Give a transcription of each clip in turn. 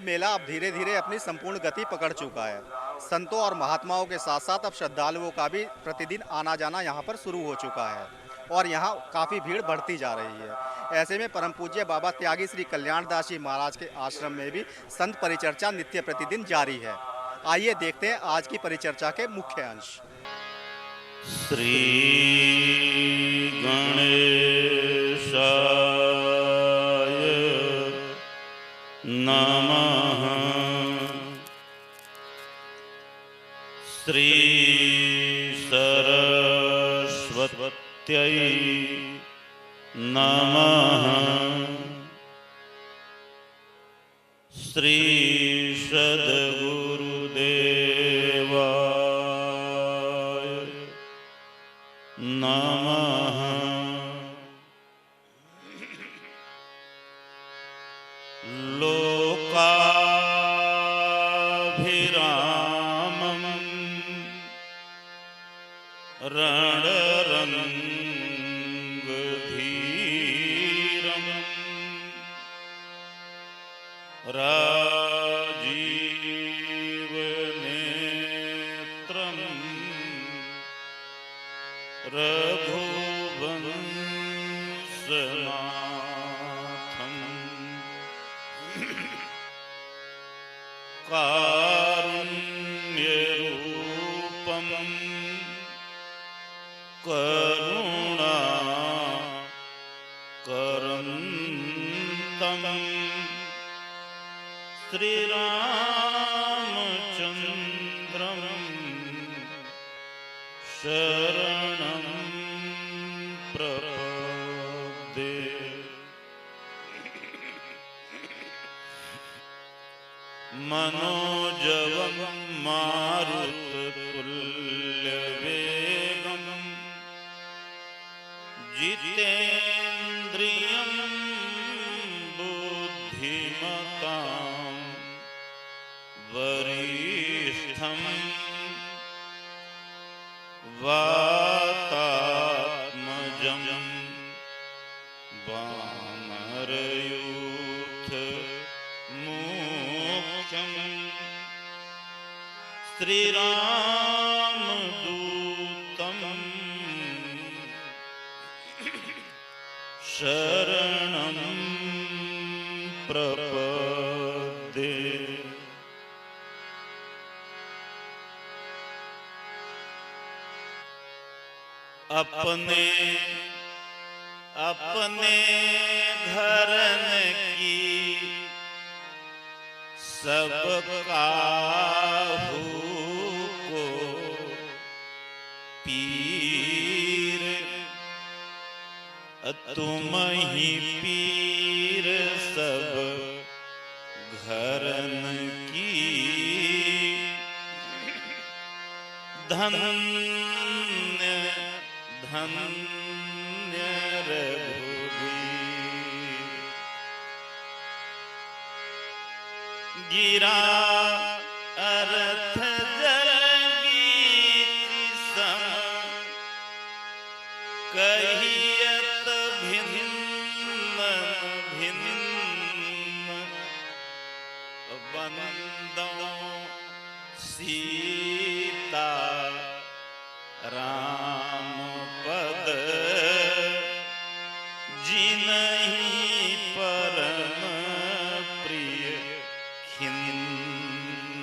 मेला अब धीरे धीरे अपनी संपूर्ण गति पकड़ चुका है। संतों और महात्माओं के साथ साथ अब श्रद्धालुओं का भी प्रतिदिन आना जाना यहाँ पर शुरू हो चुका है और यहाँ काफ़ी भीड़ बढ़ती जा रही है। ऐसे में परम पूज्य बाबा त्यागी श्री कल्याणदास जी महाराज के आश्रम में भी संत परिचर्चा नित्य प्रतिदिन जारी है। आइए देखते हैं आज की परिचर्चा के मुख्य अंश। श्री गणेशाय नमः। श्री सरस्वत्यै नमः। श्री सद्गुरुदेवाय नमः। लोकाभिरामं रणरङ्गधीरं राजीवनेत्रं रघुवंशनाथं कारुण्यरूपं करुणाकरन्तं श्रीरामचन्द्रं शरणं प्रपद्ये। मनोजवं मारुततुल्यवेगं जितेन्द्रियं बुद्धिमतां वरिष्ठं वातात्मजं वानरयूथमुख्यं श्रीरामदूतं शरणं प्रपद्ये। अपने अपने घरन की सब काहू को पीर, तुम ही पीर सब घरन की। धन्य धन्य रघुवीर। गिरा अर्थ जल बीच सम, कहियत भिन्न भिन्न बंदों सीता राम पद, जिनहि परम प्रिय खिन्न।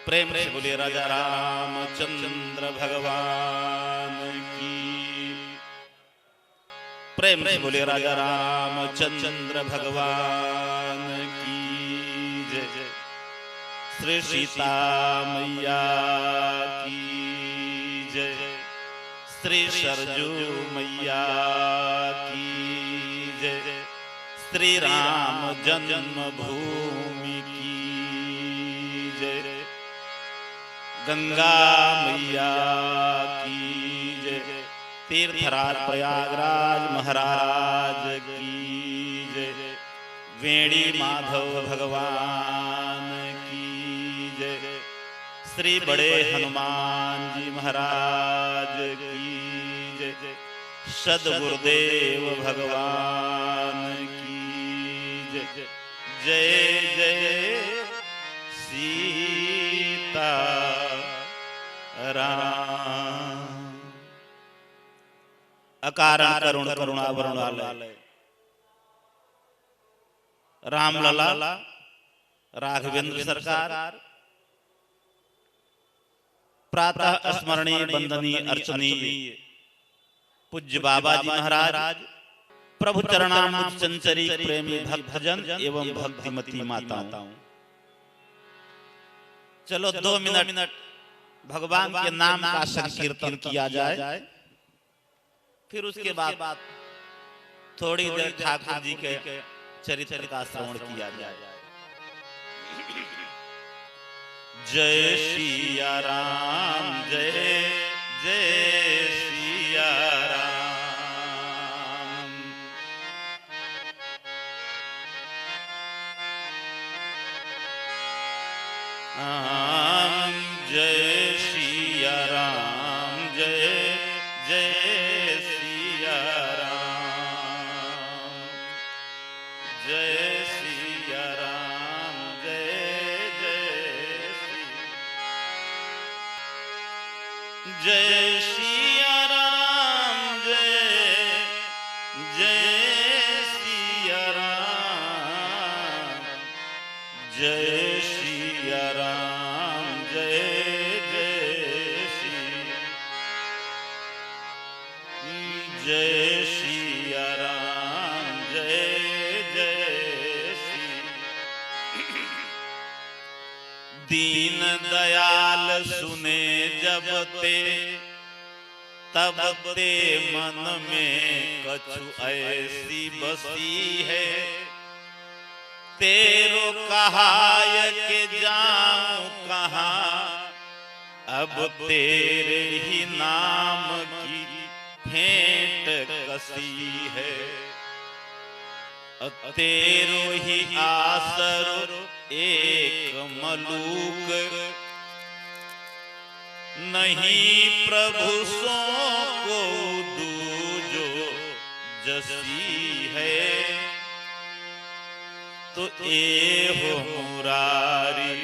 प्रेम से बोलिए राजा रामचंद्र भगवान की। प्रेम से बोलिए राजा रामचंद्र भगवान की जय जय। श्री सीता मैया की जय। श्री सरजू मैया की जय। श्री राम जन्मभूमि की जय। गंगा मैया की जय। तीर्थराज प्रयागराज महाराज की जय। वेणी माधव भगवान की जय। श्री बड़े हनुमान जी महाराज की जय। सद्गुरुदेव भगवान की जय। जय जय सीता राम। अकारण करुण करुणा वरुणालय रामलला राघवेंद्र सरकार प्रातः स्मरणीय वंदनीय अर्चनीय पूज्य बाबा जी महाराज प्रभु चरणामृत चंचरी प्रेमी भक्तजन एवं भक्तिमती माताओं। चलो 2 मिनट भगवान के नाम का संकीर्तन किया जाए, फिर उसके बाद थोड़ी देर ठाकुर जी के चरित्र का श्रवण किया जाए। जय सिया राम जय जय सिया राम। जय सिया राम जय जय सिया राम। जय सिया राम जय जय जय सिया राम जय जय सिया राम। जय सिया राम जय जय जय सिया राम जय जय दीन दयाल सुने जब ते तब ते मन में कछु ऐसी बसी है। तेरो कहाय के जाऊं कहाँ अब तेरे ही नाम की भेंट कसी है। तेरो ही आसरो एक मलूक नहीं प्रभु सो को दूजो जसी है। तो ए हो मुरारी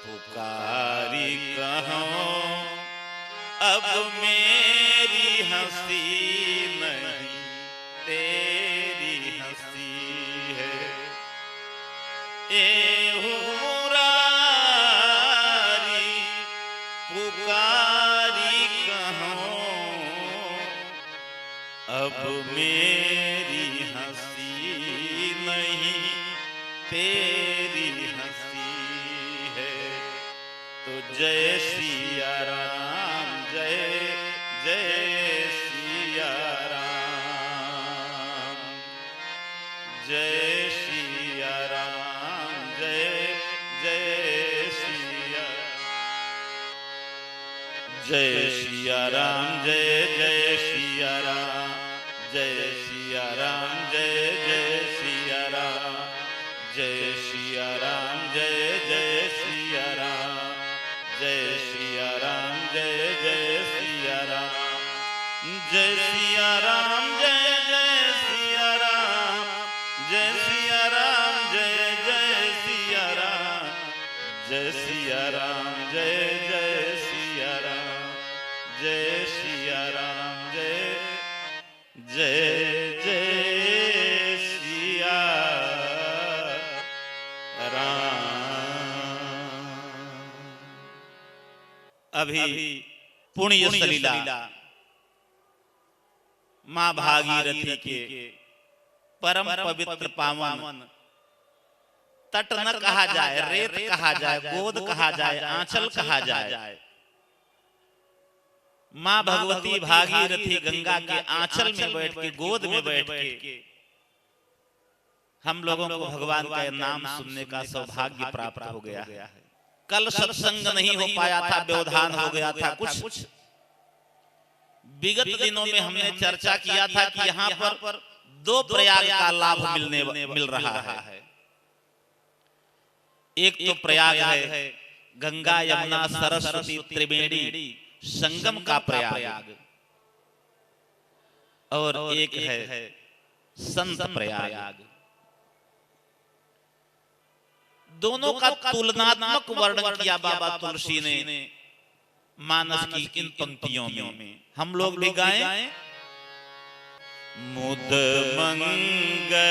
पुकारी कहो अब मेरी हंसी नहीं तेरी हंसी है। ए हो मुरारी पुकारी कहो अब मेरी हंसी नहीं तेरी हंसी है। तो जय सिया राम जय जय सिया राम। जय सिया राम जय जय सिया। जय सिया राम जय जय सिया राम। जय सिया राम जय जय सिया राम। जय सिया राम जय जय सिया राम। जय सिया राम जय जय सिया राम। जय सिया राम जय जय सिया राम। जय सिया राम जय जय सिया राम। जय सिया राम जय जय सिया राम। जय सिया राम जय जय जय सिया राम। अभी पुण्य सलीला मां भागीरथी के परम पवित्र पावन तट न कहा जाए, रेत कहा जाए, गोद कहा जाए, आंचल कहा जाए। मां भगवती भागीरथी गंगा के आंचल में बैठ के, गोद में बैठ के हम लोगों को भगवान का नाम सुनने का सौभाग्य प्राप्त हो गया है। कल सत्संग नहीं हो पाया था, व्यवधान हो गया था। कुछ विगत दिनों में हमने चर्चा किया था कि यहाँ पर 2 प्रयाग का लाभ मिल रहा है। एक तो प्रयाग है गंगा यमुना सरस्वती त्रिवेणी संगम का प्रयाग, और एक है संत प्रयाग। दोनों का तुलनात्मक वर्णन किया बाबा तुलसी ने मानस की इन पंक्तियों में। हम लोग भी गाएं। मुद मंगलमय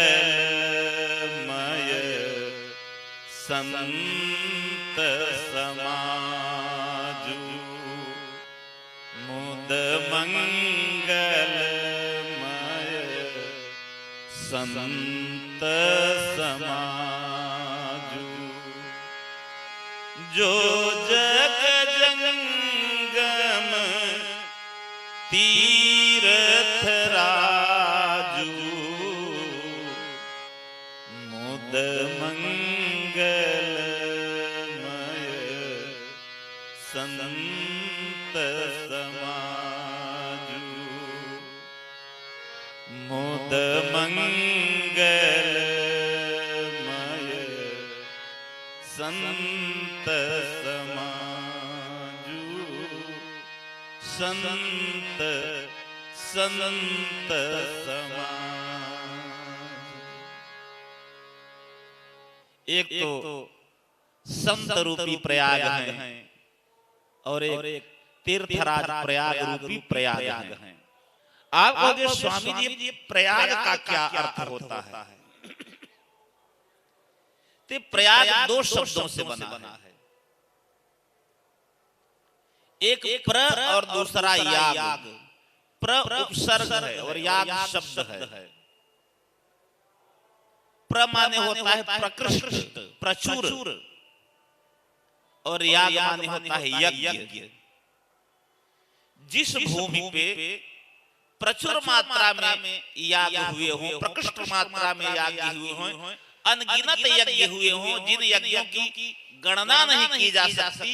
संत समाजु, मुद मंगलमय संत समाजु, जो जग जंगम तीर्थ राजू, मुद मंगलमय संत समाजू, मुद मंगलमय संत समाजू, संत संत समाज। एक तो संत रूपी प्रयाग है और एक तीर्थराज प्रयाग रूपी प्रयाग है। आप कहोगे स्वामी जी प्रयाग का क्या अर्थ होता है? तो प्रयाग दो शब्दों से बना है, एक प्र और दूसरा याग। प्र उपसर्ग है और याग शब्द है। प्र माने होता है प्रकृष्ट, प्रचुर, और याग माने होता है यज्ञ। जिस भूमि पे प्रचुर मात्रा में याग हुए हों, प्रकृष्ट मात्रा में याग हुए हों, अनगिनत यज्ञ हुए हों, जिन यज्ञों की गणना नहीं की जा सकती,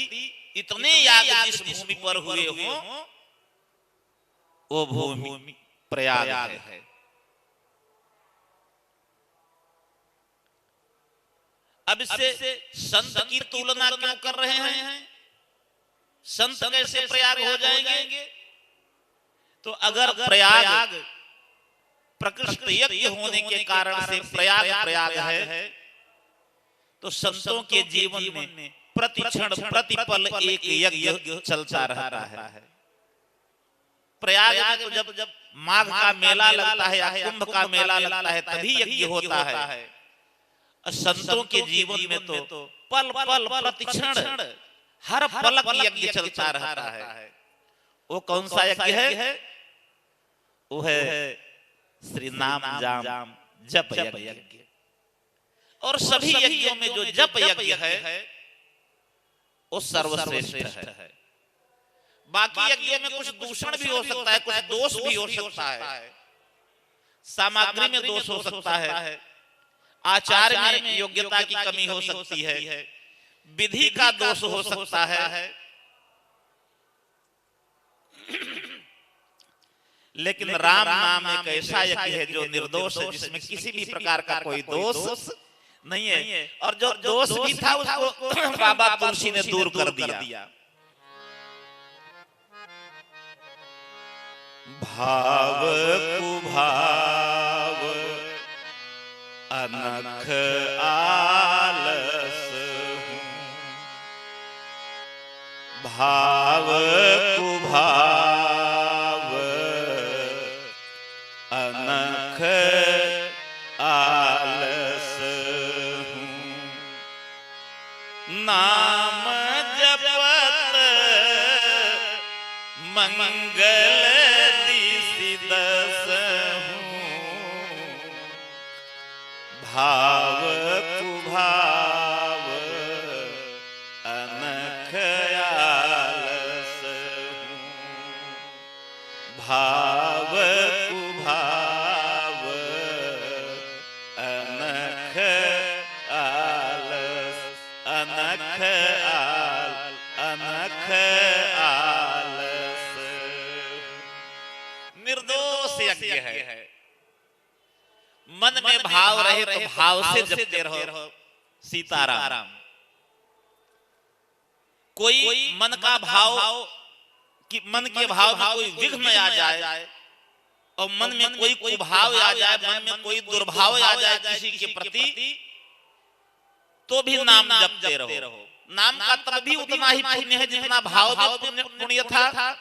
इतने याग जिस भूमि पर हुए हों, वो भूमि प्रयाग है। अब इससे संत की तुलना क्यों कर रहे हैं? संत कैसे प्रयाग हो जाएंगे? तो अगर प्रयाग प्रकृष्ट यज्ञ होने के कारण से प्रयाग है, तो संतों के जीवन में प्रतिक्षण प्रतिपल एक यज्ञ चलता रहता है। प्रयाग में तो जब माघ का मेला लगता है या कुंभ का मेला लगता है तभी यज्ञ होता है। संतों के जीवन में तो पल पल प्रतिक्षण हर पलक यज्ञ चलता रहता है। वो कौन सा यज्ञ है? वो है श्री नाम जाम जप यज्ञ। और सभी यज्ञों में जो जप यज्ञ है वो सर्वश्रेष्ठ है। बाकी यज्ञों में कुछ दूषण भी हो सकता है, कुछ दोष भी हो सकता है, सामग्री में दोष हो सकता है, आचार में योग्यता की कमी हो सकती है, विधि का दोष हो सकता है, लेकिन राम नाम एक ऐसा यज्ञ है जो निर्दोष है, जिसमें किसी भी प्रकार का कोई दोष नहीं है। और जो दोष भी था उसको बाबा तुलसी ने दूर कर दिया। भाव कुभाव अनख आलस हूँ, भाव कुभाव अनख आलस हूँ, नाम जपत मंगल दिसिदस हूँ, भाव कुभाव अनख आलस हूँ, भाव कुभाव अनख आलस, अनख अनख आलस। निर्दोष यज्ञ है। मन में भाव रहे तो भाव से जपते रहो सीताराम। कोई मन का भाव कि मन के भाव में कोई विघ्न आ जाए और मन में कोई कुभाव आ जाए, मन में कोई दुर्भाव आ जाए किसी के प्रति, तो भी नाम जपते रहो। नाम का तब भी उतना ही पुण्य है जितना भाव में पुण्य था,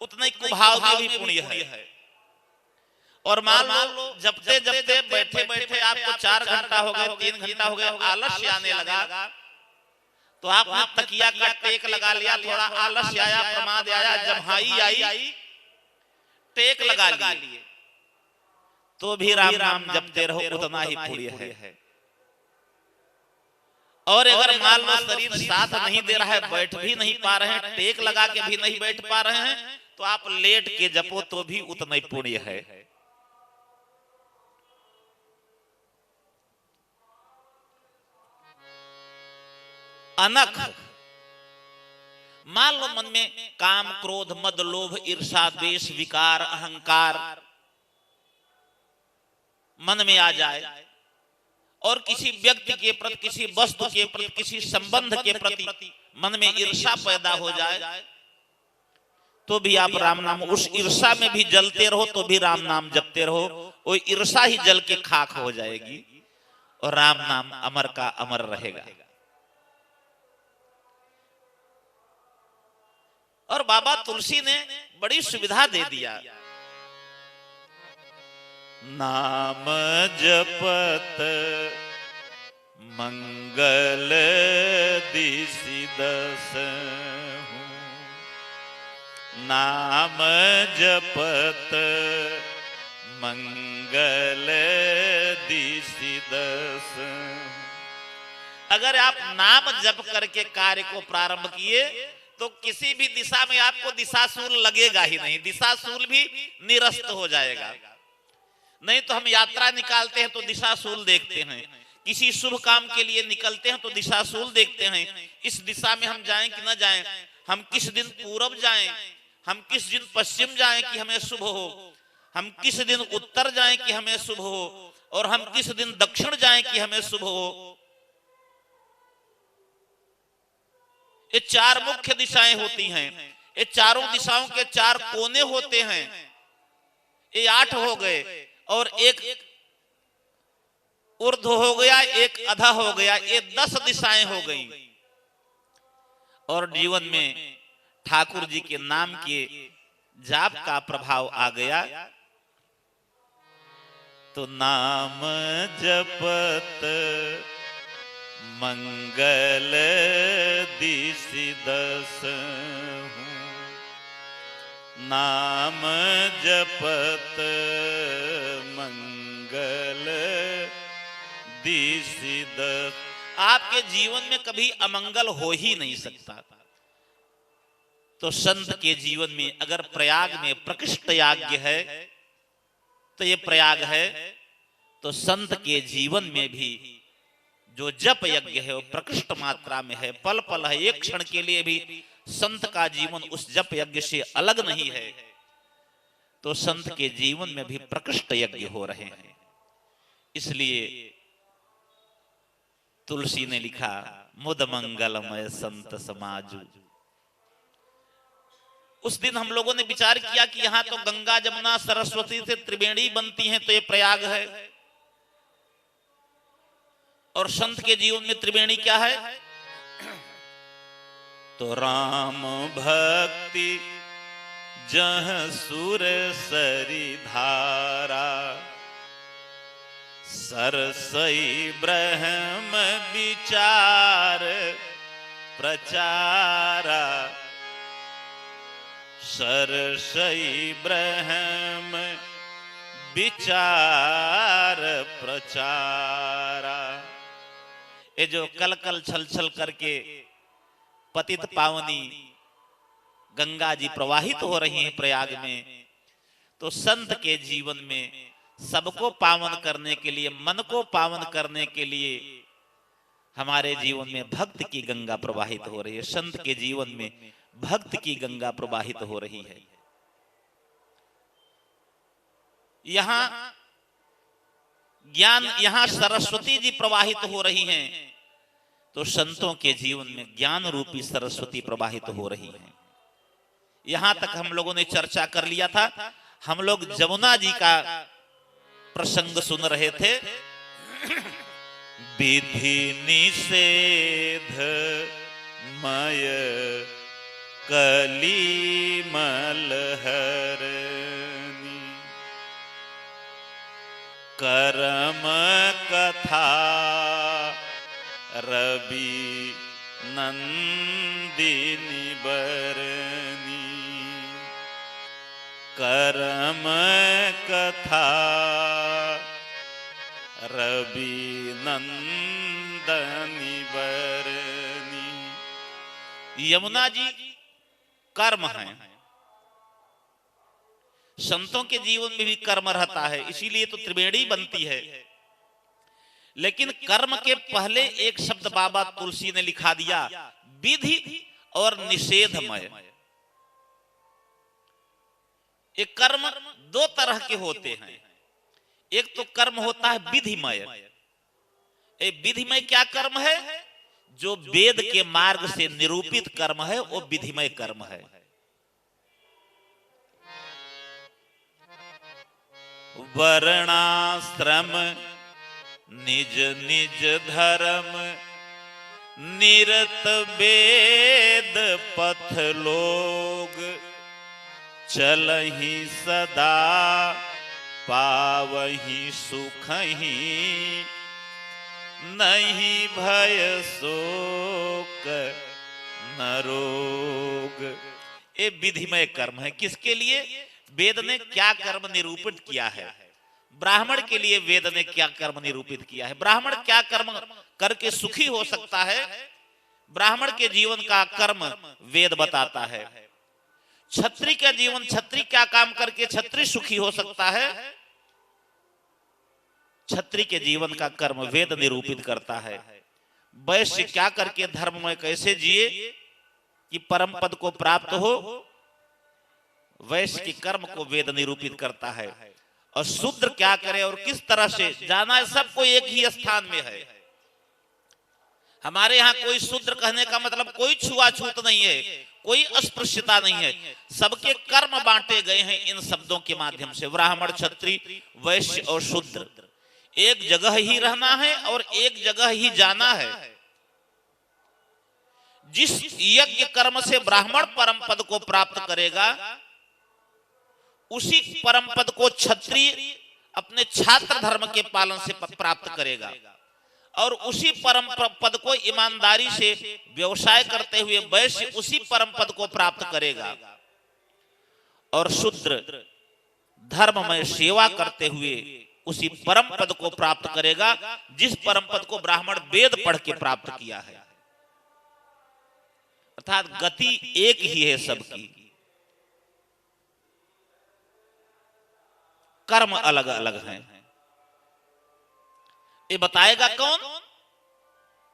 उतना ही कुभाव में भी पुण्य है। और मान लो जपते जपते बैठे बैठे आपको 4 घंटा हो गए, 3 घंटा हो गया, आलस्य आने लगा, तो आपने तकिया का टेक लगा लिया, थोड़ा आलस्य आया, प्रमाद आया, जम्हाई आई, टेक लगा लिए, तो भी राम नाम जपते रहो, उतना ही पुण्य है। और अगर मान लो शरीर साथ नहीं दे रहा है, बैठ भी नहीं पा रहे हैं, टेक लगा के भी नहीं बैठ पा रहे हैं, तो आप लेट के जपो तो भी उतना ही पुण्य है। अनख, मान लो मन में काम, क्रोध, मद, लोभ, ईर्ष्या, द्वेष, विकार, अहंकार मन में आ जाए, और किसी व्यक्ति के प्रति, किसी वस्तु के प्रति, किसी संबंध के प्रति मन में ईर्ष्या पैदा हो जाए, तो भी आप राम नाम, उस ईर्ष्या में भी जलते रहो, तो भी राम नाम जपते रहो, वो ईर्ष्या ही जल के खाक हो जाएगी और राम नाम अमर का अमर रहेगा। और बाबा तुलसी ने बड़ी सुविधा दे दिया, नाम जपत मंगल दिसि दसहु, नाम जपत मंगल दिसि दसहु। अगर आप नाम जप करके कार्य को प्रारंभ किए तो किसी भी दिशा में आपको दिशाशूल लगेगा ही नहीं, दिशाशूल भी निरस्त हो जाएगा। नहीं तो हम यात्रा निकालते हैं तो दिशाशूल देखते हैं, किसी शुभ काम के लिए निकलते हैं तो दिशाशूल देखते हैं, इस दिशा में हम जाएं कि न जाएं, हम किस दिन पूरब जाएं, हम किस दिन पश्चिम जाएं कि हमें शुभ हो, हम किस दिन उत्तर जाएं कि हमें शुभ हो, और हम किस दिन दक्षिण जाएं कि हमें शुभ हो। ये 4 मुख्य दिशाएं होती हैं, ये चारों दिशाओं के 4 कोने होते हैं, ये 8 हो गए, और एक ऊर्ध्व हो गया, एक अधा हो गया, ये 10 दिशाएं हो गई। और जीवन में ठाकुर जी के नाम के जाप का प्रभाव आ गया, तो नाम जपत मंगल दिसि दसहु, नाम जपत मंगल दिसि दसहु। आपके जीवन में कभी अमंगल हो ही नहीं सकता। तो संत के जीवन में अगर प्रयाग में प्रकृष्ट याज्ञ है तो ये प्रयाग है, तो संत के जीवन में भी जो जप यज्ञ है वो प्रकृष्ट मात्रा में है, पल पल है, एक क्षण के लिए भी संत का जीवन उस जप यज्ञ से अलग नहीं है। तो संत के जीवन में भी प्रकृष्ट यज्ञ हो रहे हैं। इसलिए तुलसी ने लिखा, मुद मंगलमय संत समाजु। उस दिन हम लोगों ने विचार किया कि यहाँ तो गंगा जमुना सरस्वती से त्रिवेणी बनती हैं, तो ये प्रयाग है, और संत के जीवन में त्रिवेणी क्या है? तो राम भक्ति जह सुर सरी धारा, सरसई ब्रह्म विचार प्रचारा, सरसई ब्रह्म विचार प्रचारा। ये जो कल कल छल छल करके पतित पावनी गंगा जी प्रवाहित हो रही हैं प्रयाग में, तो संत के जीवन में सबको पावन करने के लिए, मन को पावन करने के लिए हमारे जीवन में भक्त की गंगा प्रवाहित हो रही है। संत के जीवन में भक्त की गंगा प्रवाहित हो रही है। यहां ज्ञान, यहां सरस्वती जी प्रवाहित हो रही हैं, तो संतों के जीवन में ज्ञान रूपी सरस्वती प्रवाहित हो रही है। यहां तक हम लोगों ने चर्चा कर लिया था। हम लोग जमुना जी का प्रसंग सुन रहे थे। विधि निषेध मय कलिमल हरनी। कर्म कथा रवि नंदिनी बरनी। कर्म कथा रवि नंदनी बरनी। यमुना जी कर्म है। संतों के जीवन में भी कर्म रहता है, इसीलिए तो त्रिवेणी बनती है। लेकिन कर्म के पहले एक शब्द बाबा तुलसी ने लिखा दिया, विधि और निषेधमय। ये कर्म दो तरह के होते हैं। एक तो कर्म होता है विधिमय। ये विधिमय क्या कर्म है? जो वेद के मार्ग से निरूपित कर्म है वो विधिमय कर्म है। वर्णाश्रम निज निज धर्म निरत वेद पथ लोग। चलहि सदा पावहि सुखहि नहीं भय शोक न रोग। ये विधिमय कर्म है। किसके लिए? वेद ने क्या कर्म निरूपित किया है? ब्राह्मण के लिए वेद ने क्या कर्म निरूपित किया है? ब्राह्मण क्या कर्म करके सुखी हो सकता है? ब्राह्मण के जीवन का कर्म वेद बताता है। क्षत्रिय का जीवन, क्षत्रिय क्या काम करके क्षत्रिय सुखी हो सकता है? क्षत्रिय के जीवन का कर्म वेद निरूपित करता है। वैश्य क्या करके धर्म में कैसे जिए कि परम पद को प्राप्त हो, वैश्य के कर्म को वेद निरूपित करता है। और शूद्र क्या करे और किस तरह से जाना है, सबको एक ही स्थान में है। हमारे यहाँ कोई शूद्र कहने का मतलब कोई छुआछूत नहीं है, कोई अस्पृश्यता नहीं है। सबके कर्म बांटे गए हैं इन शब्दों के माध्यम से। ब्राह्मण, क्षत्रिय, वैश्य और शूद्र एक जगह ही रहना है और एक जगह ही जाना है। जिस यज्ञ कर्म से ब्राह्मण परम पद को प्राप्त करेगा, उसी परम पद को क्षत्रिय अपने छात्र धर्म के पालन से प्राप्त करेगा। और उसी परम पद को ईमानदारी से व्यवसाय करते हुए वैश्य उसी परम पद को प्राप्त करेगा। और शूद्र धर्म में सेवा करते हुए उसी परम पद को प्राप्त करेगा, जिस परम पद को ब्राह्मण वेद पढ़ के प्राप्त किया है। अर्थात गति एक ही है सबकी, कर्म अलग अलग हैं। ये बताएगा कौन?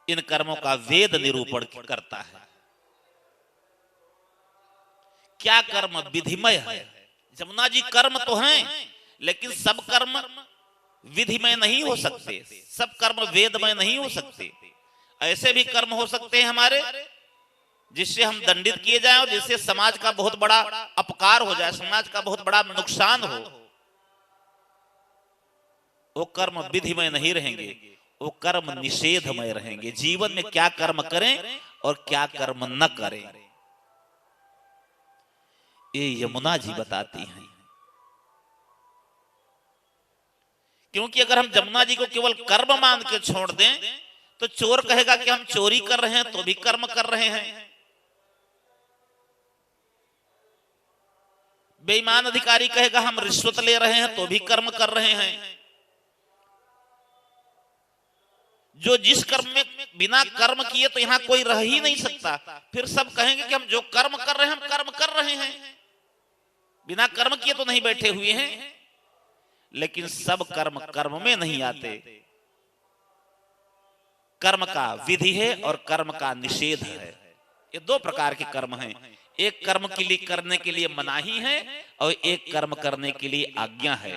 इन कर्मों का वेद निरूपण करता है। क्या कर्म विधिमय है? जमुना जी कर्म तो हैं, लेकिन सब कर्म विधिमय नहीं हो सकते, सब कर्म वेदमय नहीं हो सकते। ऐसे भी कर्म हो सकते हैं हमारे जिससे हम दंडित किए जाएं और जिससे समाज का बहुत बड़ा अपकार हो जाए, समाज का बहुत बड़ा नुकसान हो। वो कर्म विधिमय नहीं रहेंगे, वो कर्म निषेधमय रहेंगे। जीवन में क्या कर्म करें और क्या कर्म न करें, ये यमुना जी बताती हैं। क्योंकि अगर हम जमुना जी को केवल कर्म मान के छोड़ दें तो चोर कहेगा कि हम चोरी कर रहे हैं तो भी कर्म कर रहे हैं, बेईमान अधिकारी कहेगा हम रिश्वत ले रहे हैं तो भी कर्म कर रहे हैं। जो जिस कर्म में बिना कर्म किए तो यहां कोई रह ही नहीं सकता। फिर सब कहेंगे कि हम जो कर्म कर रहे हैं हम कर्म कर रहे हैं, बिना कर्म किए तो नहीं बैठे हुए हैं। लेकिन सब कर्म कर्म में नहीं आते। कर्म का विधि है और कर्म का निषेध है। ये दो प्रकार के कर्म हैं। एक कर्म के लिए करने के लिए मनाही है और एक कर्म करने के लिए आज्ञा है।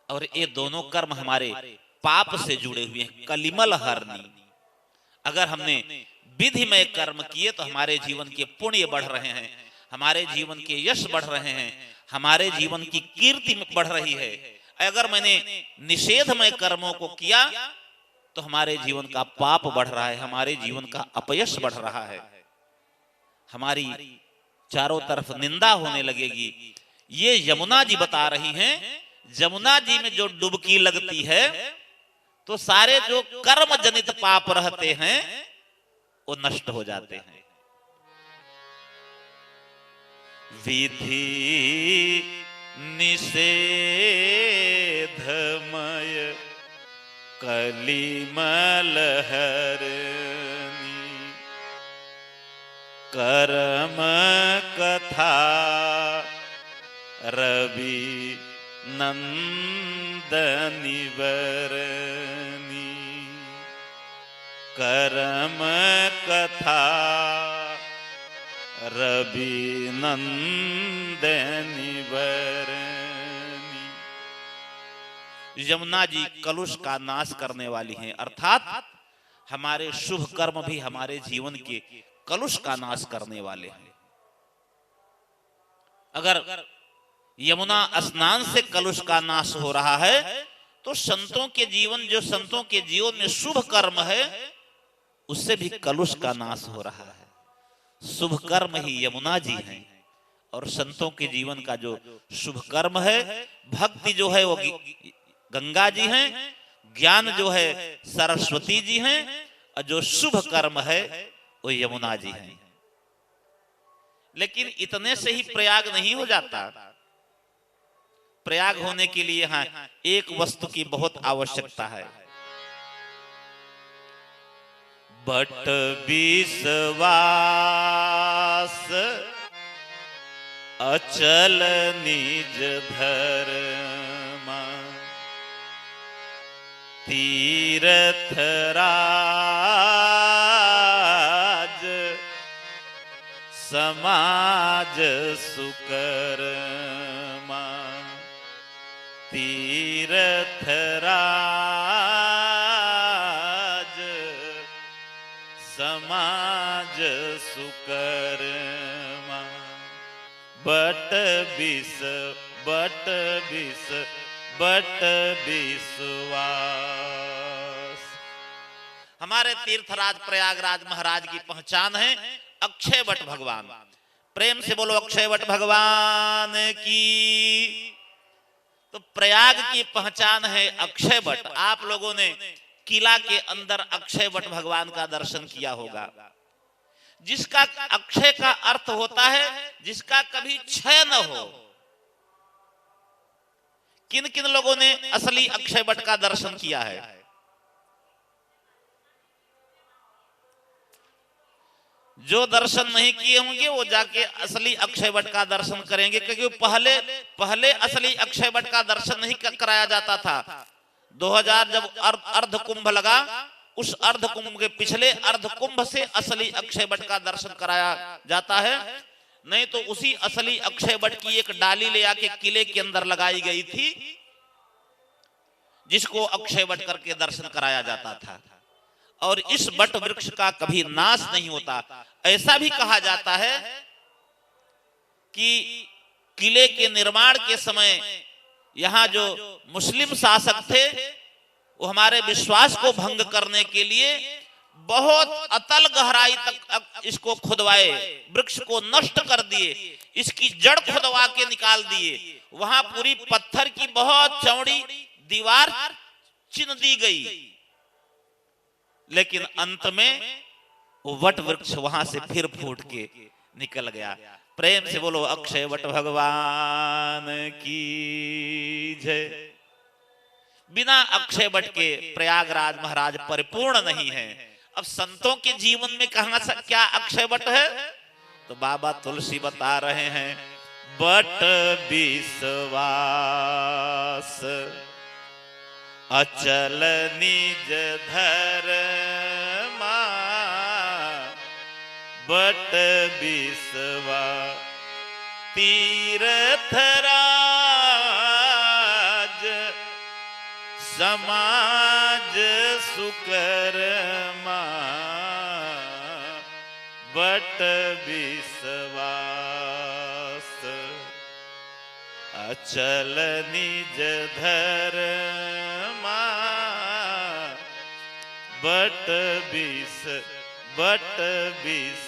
और ये दोनों कर्म हमारे पाप से जुड़े हुए हैं, कलिमल हरनी। अगर हमने विधिमय कर्म किए तो हमारे जीवन के पुण्य बढ़ रहे हैं, हमारे जीवन के यश बढ़ रहे हैं, हमारे जीवन की कीर्ति बढ़ रही है। अगर मैंने निषेधमय कर्मों को किया तो हमारे जीवन का पाप बढ़ रहा है, हमारे जीवन का अपयश बढ़ रहा है, हमारी चारों तरफ निंदा होने लगेगी। ये यमुना जी बता रही हैं। यमुना जी में जो डुबकी लगती है तो सारे जो कर्म जनित पाप रहते हैं वो नष्ट हो जाते हैं। विधि निषेधमय कलिमल हरनी कर्म कथा रवि नंदनी बरनी कर्म कथा रवि नंदनी बरनी। यमुना जी कलुष का नाश करने वाली हैं, अर्थात हमारे शुभ कर्म भी हमारे जीवन के कलुष का नाश करने वाले हैं। अगर यमुना स्नान से कलुष का नाश हो रहा है तो संतों के जीवन, जो संतों के जीवन में शुभ कर्म है, उससे भी कलुष का नाश हो रहा है। शुभ कर्म ही यमुना जी हैं और संतों के जीवन का जो शुभ कर्म है, भक्ति जो है वो गंगा जी हैं, ज्ञान जो है सरस्वती जी हैं, और जो शुभ कर्म है वो यमुना जी हैं। लेकिन इतने से ही प्रयाग नहीं हो जाता। प्रयाग होने के लिए यहाँ एक वस्तु की बहुत आवश्यकता है। बट विश्वास अचल निज धर्मा तीर्थराज समाज सुकर्मा तीर्थराज समाज सुकर्मा बट विश्वास। हमारे तीर्थराज प्रयागराज महाराज की पहचान है अक्षय वट भगवान। प्रेम से बोलो अक्षय वट भगवान की। तो प्रयाग की पहचान है अक्षय वट। आप लोगों ने किला के अंदर अक्षय वट भगवान का दर्शन किया होगा, जिसका अक्षय का अर्थ होता है जिसका कभी क्षय न हो। किन किन लोगों ने असली अक्षय वट का दर्शन किया है? जो दर्शन नहीं किए होंगे वो जाके असली अक्षय वट का दर्शन करेंगे, क्योंकि पहले असली अक्षय वट का दर्शन नहीं कराया जाता था। 2000 जब अर्ध कुंभ लगा, उस अर्ध कुंभ के पिछले अर्ध कुंभ से असली अक्षय वट का दर्शन कराया जाता है। नहीं तो उसी असली अक्षय वट की एक डाली ले आके किले के अंदर लगाई गई थी, जिसको अक्षय वट करके दर्शन कराया जाता था। और इस वट वृक्ष का कभी नाश नहीं होता। ऐसा भी कहा जाता है कि किले के निर्माण के समय यहाँ जो मुस्लिम शासक थे वो हमारे विश्वास को भंग करने के लिए बहुत अतल गहराई तक इसको खुदवाए, वृक्ष को नष्ट कर दिए, इसकी जड़ खुदवा के निकाल दिए। वहां पूरी पत्थर की बहुत चौड़ी दीवार चिन दी गई, लेकिन अंत में वो वट वृक्ष वहां से फिर फूट के निकल गया। प्रेम से बोलो अक्षय वट भगवान की जय। बिना अक्षय वट के प्रयागराज महाराज परिपूर्ण नहीं है। अब संतों के जीवन में कहां से क्या अक्षय वट है? तो बाबा तुलसी बता रहे हैं, बट विश्वास अचल निज धर्मा बट विश्वास तीर्थराज समाज सुकर्मा बट विश्वास अचल निज धर्मा बट विश्वास।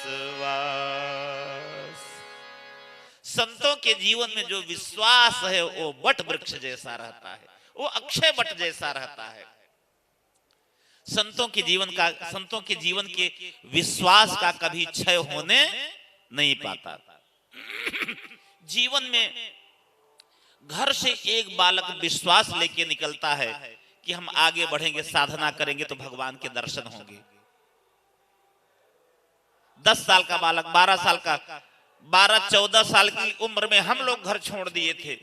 संतों के जीवन में जो विश्वास है वो बट वृक्ष जैसा रहता है, वो अक्षय बट जैसा रहता है। संतों के जीवन के विश्वास का कभी क्षय होने नहीं पाता। जीवन में घर से एक बालक विश्वास लेके निकलता है कि हम आगे बढ़ेंगे, साधना करेंगे तो भगवान के दर्शन होंगे। 10 साल का बालक, 12 साल का, 12-14 साल की उम्र में हम लोग घर छोड़ दिए थे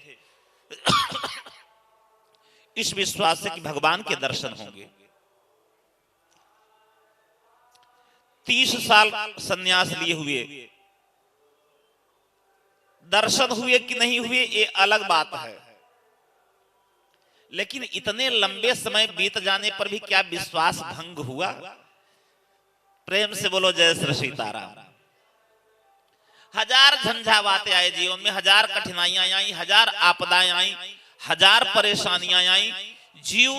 इस विश्वास से कि भगवान के दर्शन होंगे। 30 साल सन्यास लिए हुए, दर्शन हुए कि नहीं हुए ये अलग बात है, लेकिन इतने लंबे समय बीत जाने पर भी क्या विश्वास भंग हुआ? प्रेम से बोलो जय श्री सीताराम। हजार झंझावातें आए जीवन में, हजार कठिनाइयां आई, हजार आपदाएं आई, हजार परेशानियां आई, जीव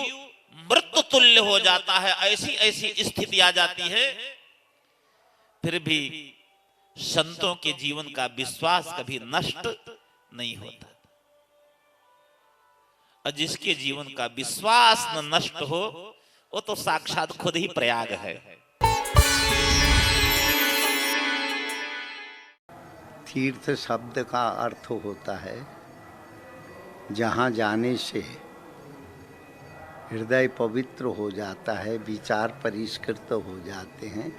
मृत्यु तुल्य हो जाता है, ऐसी ऐसी स्थिति आ जाती है, फिर भी संतों के जीवन का विश्वास कभी नष्ट नहीं होता। और जिसके जीवन का विश्वास न नष्ट हो वो तो साक्षात खुद ही प्रयाग है। तीर्थ शब्द का अर्थ होता है जहाँ जाने से हृदय पवित्र हो जाता है, विचार परिष्कृत हो जाते हैं,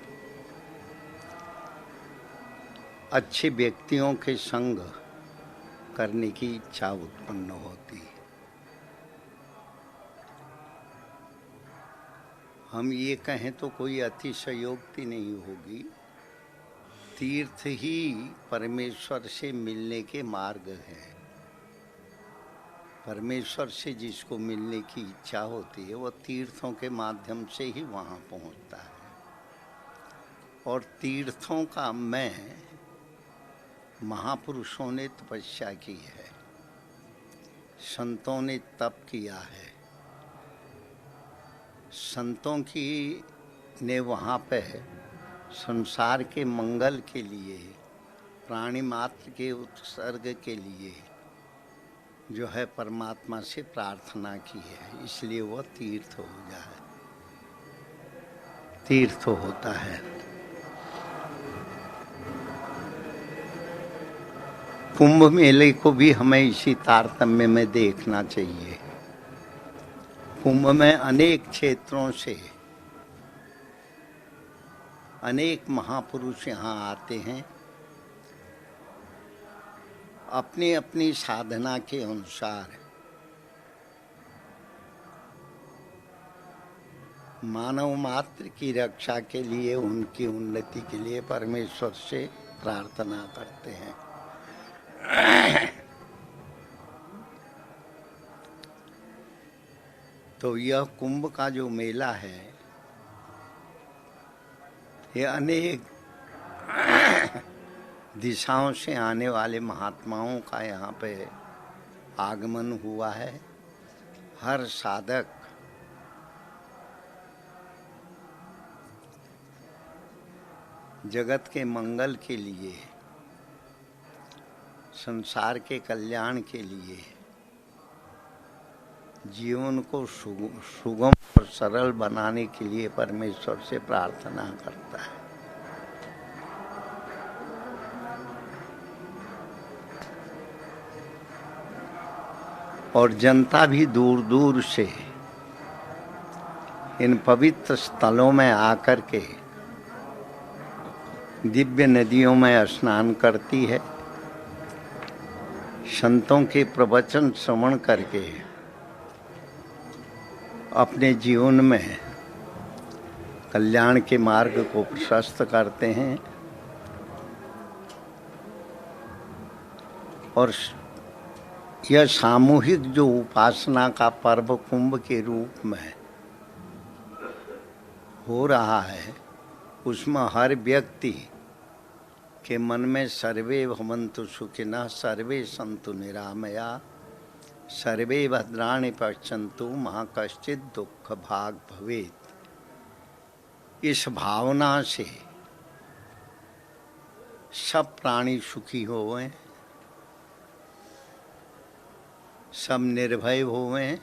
अच्छे व्यक्तियों के संग करने की इच्छा उत्पन्न होती है। हम ये कहें तो कोई अतिशयोक्ति नहीं होगी, तीर्थ ही परमेश्वर से मिलने के मार्ग है। परमेश्वर से जिसको मिलने की इच्छा होती है वो तीर्थों के माध्यम से ही वहाँ पहुँचता है। और तीर्थों का मैं महापुरुषों ने तपस्या की है, संतों ने तप किया है, संतों की ने वहाँ पे संसार के मंगल के लिए, प्राणी मात्र के उत्सर्ग के लिए जो है परमात्मा से प्रार्थना की है, इसलिए वह तीर्थ हो जाए, तीर्थ होता है। कुंभ मेले को भी हमें इसी तारतम्य में देखना चाहिए। कुंभ में अनेक क्षेत्रों से अनेक महापुरुष यहाँ आते हैं, अपनी अपनी साधना के अनुसार मानव मात्र की रक्षा के लिए, उनकी उन्नति के लिए परमेश्वर से प्रार्थना करते हैं। तो यह कुंभ का जो मेला है ये अनेक दिशाओं से आने वाले महात्माओं का यहाँ पे आगमन हुआ है। हर साधक जगत के मंगल के लिए, संसार के कल्याण के लिए, जीवन को सुगम और सरल बनाने के लिए परमेश्वर से प्रार्थना करता है। और जनता भी दूर दूर से इन पवित्र स्थलों में आकर के दिव्य नदियों में स्नान करती है, संतों के प्रवचन श्रवण करके अपने जीवन में कल्याण के मार्ग को प्रशस्त करते हैं। और यह सामूहिक जो उपासना का पर्व कुंभ के रूप में हो रहा है, उसमें हर व्यक्ति के मन में सर्वे भवन्तु सुखिनः सर्वे सन्तु निरामया सर्वे भद्राणि पश्यन्तु मा कश्चित् दुःख भाग भवेत्। इस भावना से सब प्राणी सुखी होवें, सब निर्भय होवें,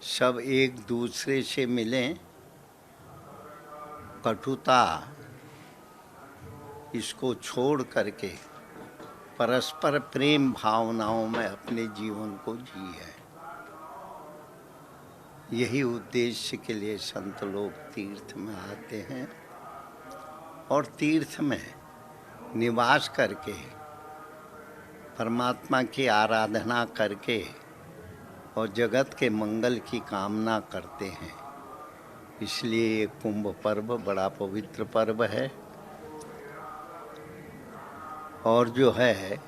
सब एक दूसरे से मिलें, कटुता इसको छोड़ करके परस्पर प्रेम भावनाओं में अपने जीवन को जिए। यही उद्देश्य के लिए संत लोग तीर्थ में आते हैं और तीर्थ में निवास करके परमात्मा की आराधना करके और जगत के मंगल की कामना करते हैं। इसलिए ये कुंभ पर्व बड़ा पवित्र पर्व है। और जो है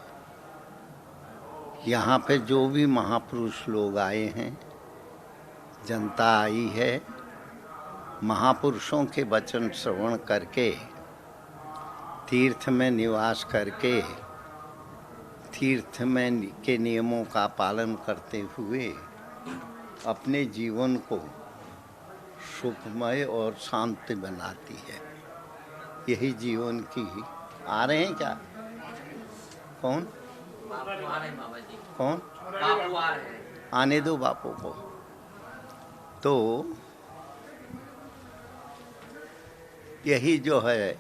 यहाँ पे जो भी महापुरुष लोग आए हैं, जनता आई है, महापुरुषों के वचन श्रवण करके तीर्थ में निवास करके तीर्थ में के नियमों का पालन करते हुए अपने जीवन को सुखमय और शांति बनाती है। यही जीवन की। आ रहे हैं क्या? कौन कौन? आने दो बापू को। तो यही जो है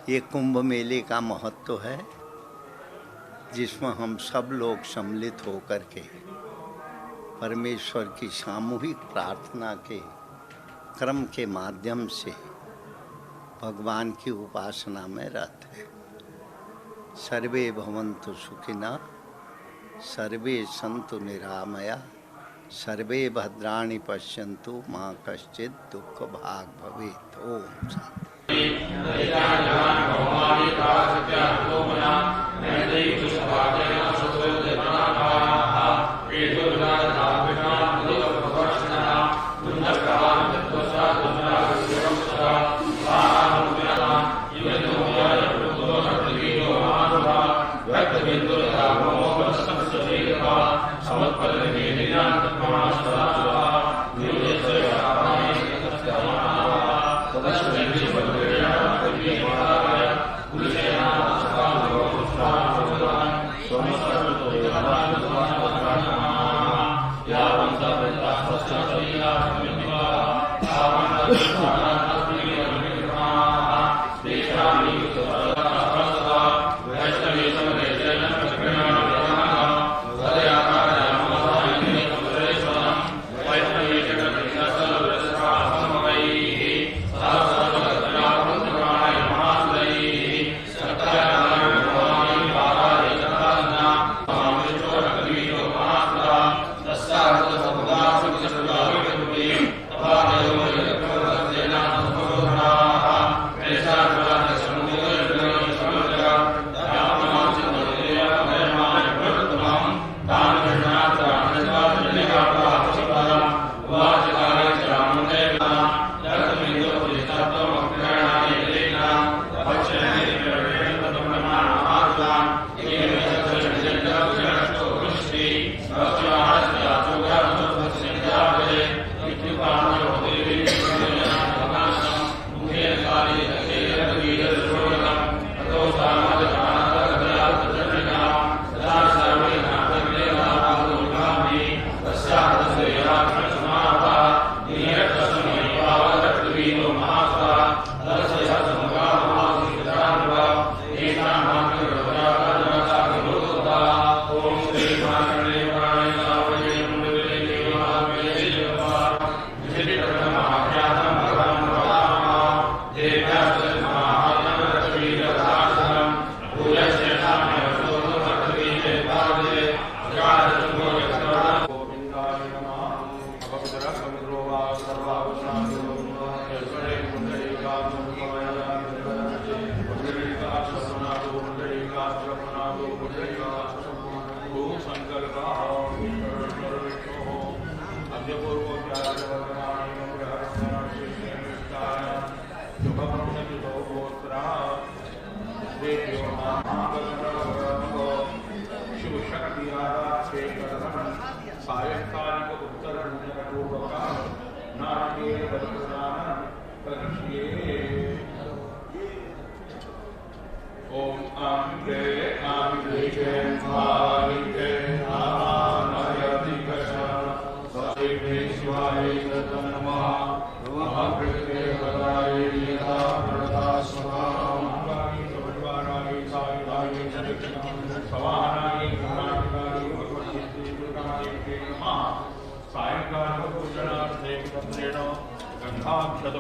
ये कुंभ मेले का महत्व है, जिसमें हम सब लोग सम्मिलित होकर के परमेश्वर की सामूहिक प्रार्थना के क्रम के माध्यम से भगवान की उपासना में रत है। सर्वे भवन्तु सुखिनः, सर्वे सन्तु निरामया, सर्वे भद्राणि पश्यन्तु मा कश्चित् दुःख भाग भवेत्। ओम शांति। Gracias.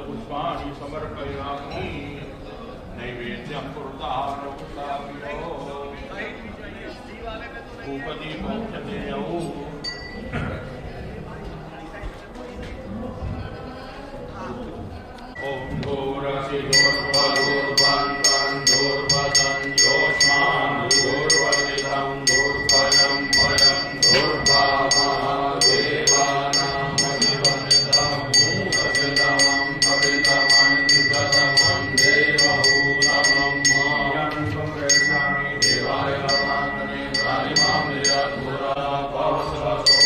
पुष्पाणि समर्पयामि नैवेद्यं कुरुतारो भूपति मोक्षते ओम घोरसि घोरवदुर्वन्तं घोरवदं योष्मां घोरवदितं घोरभयं भयं घोरभामहादेवानां अधिवनितं भूतसिद्धमं भवितमं देवहूतमं मां संप्रेषामि देवाय नमामि प्राणिमां निरधुरा पवसवसो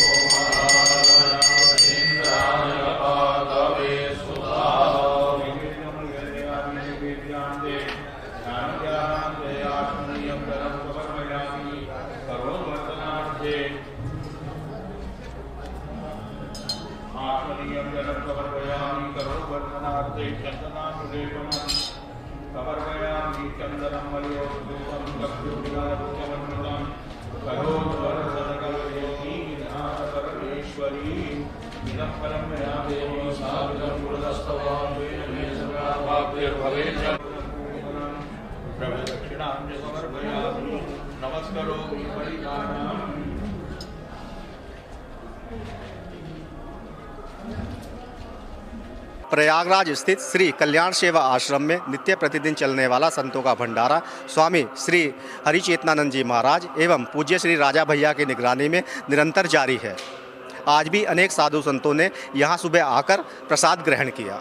समर्पयामि चंदनं मलयोधूतं गभीरं करोद्वरसदकलयोगी परमेश्वरी इदं परं मया देवी साधुतं पुरस्तवाभ्यर्भवेत् प्रभदक्षिणां च समर्पयामि नमस्करोमि परिधानम् प्रयागराज स्थित श्री कल्याण सेवा आश्रम में नित्य प्रतिदिन चलने वाला संतों का भंडारा स्वामी श्री हरिचेतनानंद जी महाराज एवं पूज्य श्री राजा भैया की निगरानी में निरंतर जारी है। आज भी अनेक साधु संतों ने यहाँ सुबह आकर प्रसाद ग्रहण किया।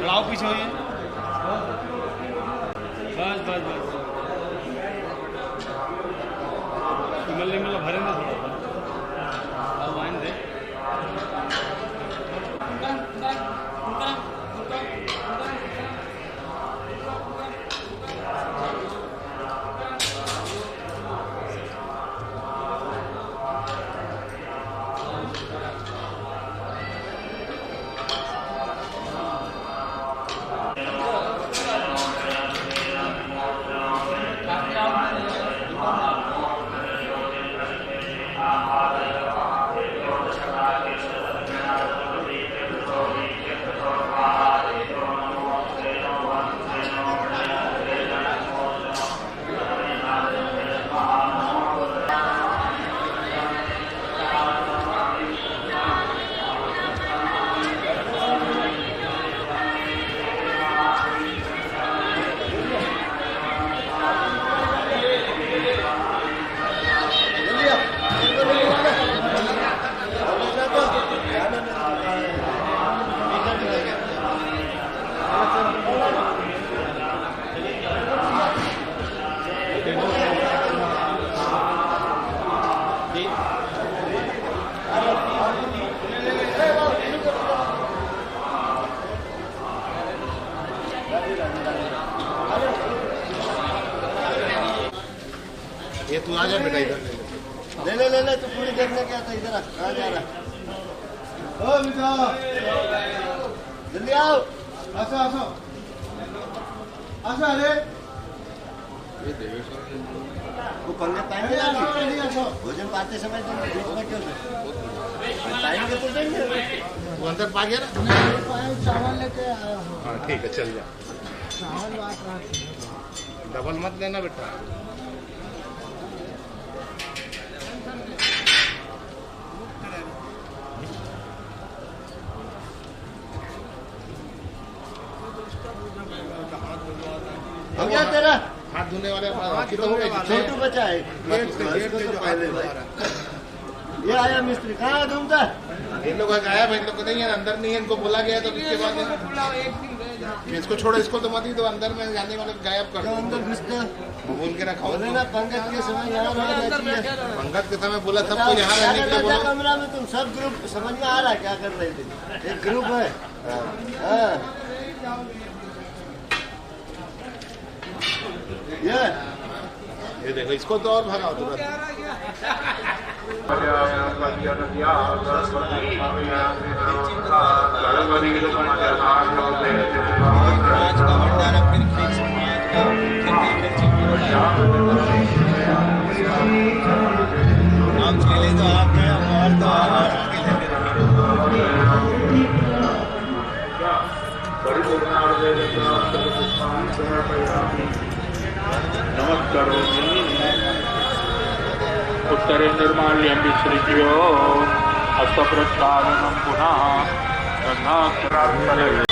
लाओ पीछे होइए। बस बस बस मल्ले मतलब भरे ना थोड़ा अब वाइन दे तू आ जा बेटा इधर ले तू पूरी देखने क्या था इधर कहाँ जा रहा ओ बेटा जल्दी आओ आसो अरे वो पंगे पाएंगे भोजन पाते समय तुम बीच में क्यों पाएंगे तो देंगे वो अंदर पा गया ना चावल लेके आया हूँ हाँ ठीक है चल जा चावल बात डबल मत लेना बेटा हो गया तेरा हाथ धोने वाले बाकी तो हो गए छोटू बचा है इसको तो पहले भाई ये आया मिस्त्री कहाँ है घूमता इन लोग गायब है इन लोग को नहीं है अंदर नहीं है इनको बोला गया तो इसके बाद इसको छोड़ो इसको तो मत ही दो अंदर में जाने वाले गायब कर दो अंदर घुसते वो बोल के रखा बोले ना पंकज के समय यहाँ रहना चाहिए पंकज के समय बोला सबको यहाँ रहने के लिए बोला कमरा में तुम सब ग्रुप समझ में आ रहा है क्या कर रहे थे एक ग्रुप है हाँ ये देखो इसको तो और भगाओ तुरंत नमस्करोमि उत्तरे निर्माल्यं विसृज्य हस्तप्रक्षालनं पुनः गन्धाक्षराक्षरे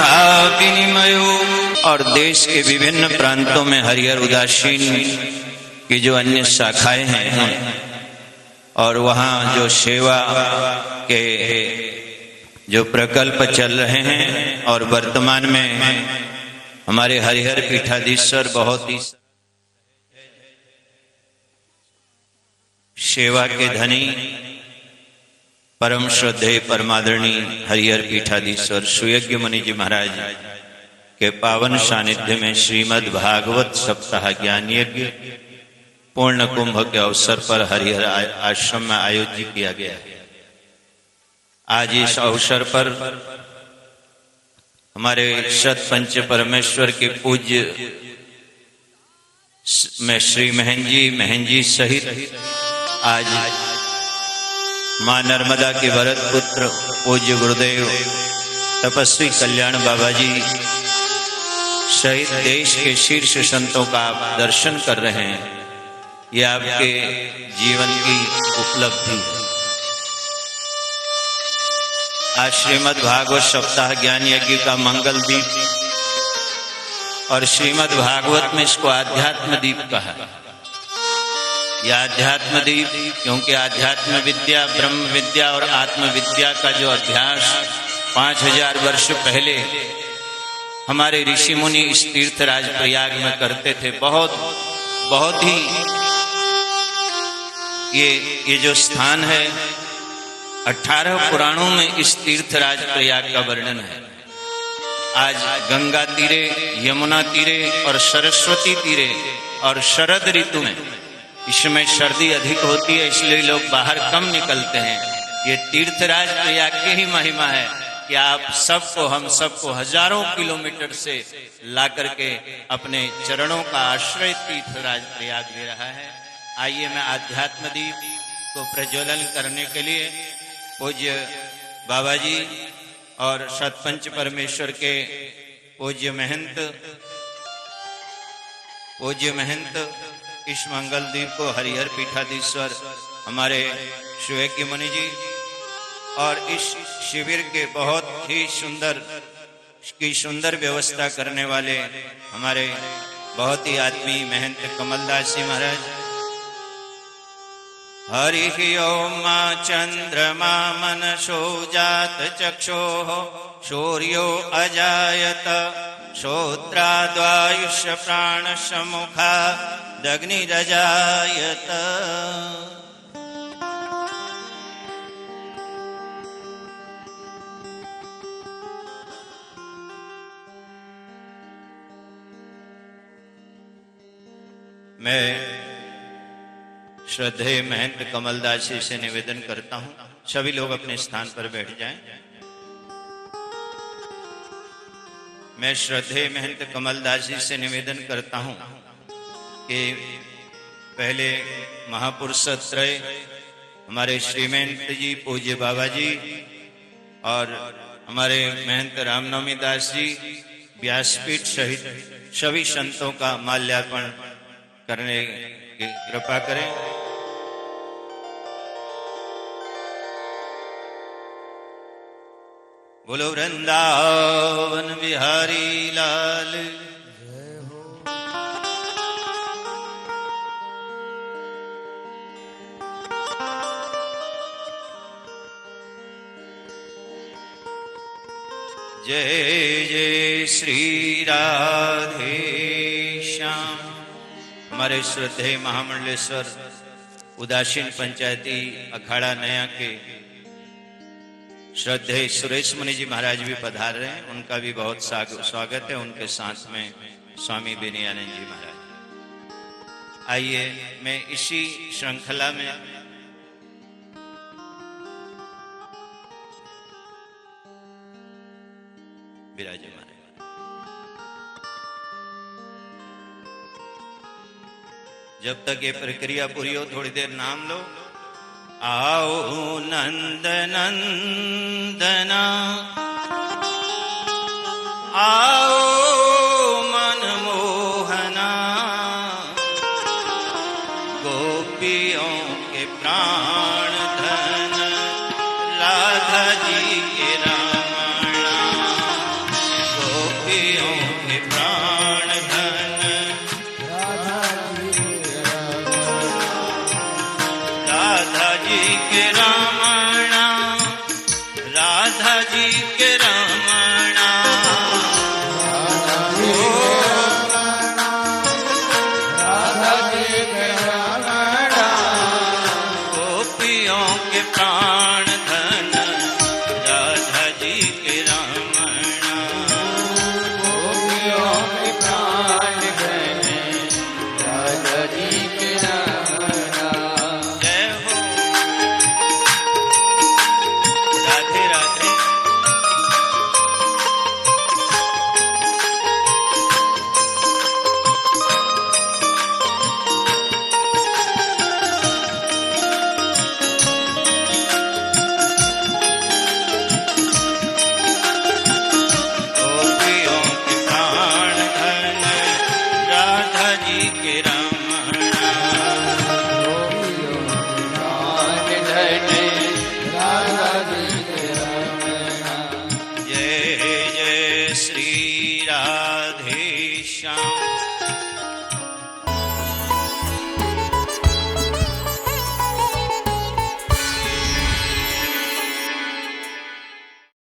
कथा विनिमयो। और देश के विभिन्न प्रांतों में हरिहर उदासीन की जो अन्य शाखाएं हैं और वहाँ जो सेवा के जो प्रकल्प चल रहे हैं और वर्तमान में हमारे हरिहर पीठाधीश्वर बहुत ही सेवा के धनी परम श्रद्धेय परमादरणीय हरिहर पीठाधीश्वर सुयज्ञ मुनि जी महाराज के पावन सानिध्य में श्रीमद् भागवत सप्ताह ज्ञान यज्ञ पूर्ण कुंभ के अवसर पर हरिहर आश्रम में आयोजित किया गया है। आज इस अवसर पर हमारे सतपंच परमेश्वर के पूज्य में श्री महन जी सहित आज मां नर्मदा के वरद पुत्र पूज्य गुरुदेव तपस्वी कल्याण बाबा जी सहित देश के शीर्ष संतों का आप दर्शन कर रहे हैं। ये आपके जीवन की उपलब्धि है। आज श्रीमद् भागवत सप्ताह ज्ञान यज्ञ का मंगल दीप और श्रीमद् भागवत में इसको आध्यात्म दीप कहा। यह आध्यात्म दीप क्योंकि आध्यात्म विद्या, ब्रह्म विद्या और आत्म विद्या का जो अभ्यास 5000 वर्ष पहले हमारे ऋषि मुनि इस तीर्थराज प्रयाग में करते थे, बहुत ही ये जो स्थान है 18 पुराणों में इस तीर्थराज प्रयाग का वर्णन है। आज गंगा तीरे, यमुना तीरे और सरस्वती तीरे और शरद ऋतु में इसमें सर्दी अधिक होती है, इसलिए लोग बाहर कम निकलते हैं। ये तीर्थराज प्रयाग की ही महिमा है कि आप सबको, हम सबको हजारों किलोमीटर से ला करके अपने चरणों का आश्रय तीर्थराज प्रयाग दे रहा है। आइए मैं आध्यात्म दीप को प्रज्वलन करने के लिए पूज्य बाबा जी और सतपंच परमेश्वर के पूज्य महंत इस मंगल दीप को हरिहर पीठाधीश्वर हमारे सुयज्ञ मुनि जी और इस शिविर के बहुत ही सुंदर व्यवस्था करने वाले हमारे बहुत ही आत्मीय महंत कमलदास जी महाराज। हरि ओम चंद्रमा मनसो जात चक्षोः सूर्यो अजायत श्रोत्राद्वायुष प्राण समुखा दग्निरजायत। मैं श्रद्धेय महंत कमलदास जी से निवेदन करता हूं, सभी लोग अपने स्थान पर बैठ जाएं। मैं श्रद्धेय महंत कमलदास जी से निवेदन करता हूं कि पहले महापुरुष त्रय हमारे श्री महंत जी पूज्य बाबा जी और हमारे महंत रामनवमी दास जी व्यासपीठ सहित सभी संतों का माल्यार्पण करने की कृपा करें। बोलो वृंदावन बिहारी लाल जय जय श्री राधे श्याम। हमारे श्रद्धेय महामंडलेश्वर उदासीन पंचायती अखाड़ा नया के श्रद्धेय सुरेश मुनि जी महाराज भी पधार रहे हैं, उनका भी बहुत स्वागत है। उनके साथ में स्वामी विनयानंद जी महाराज। आइए मैं इसी श्रृंखला में विराजमान है। जब तक ये प्रक्रिया पूरी हो थोड़ी देर नाम लो। आओ नंद नंदना आओ मनमोहना गोपियों के प्राण धन राधा जी के रामणा बैठे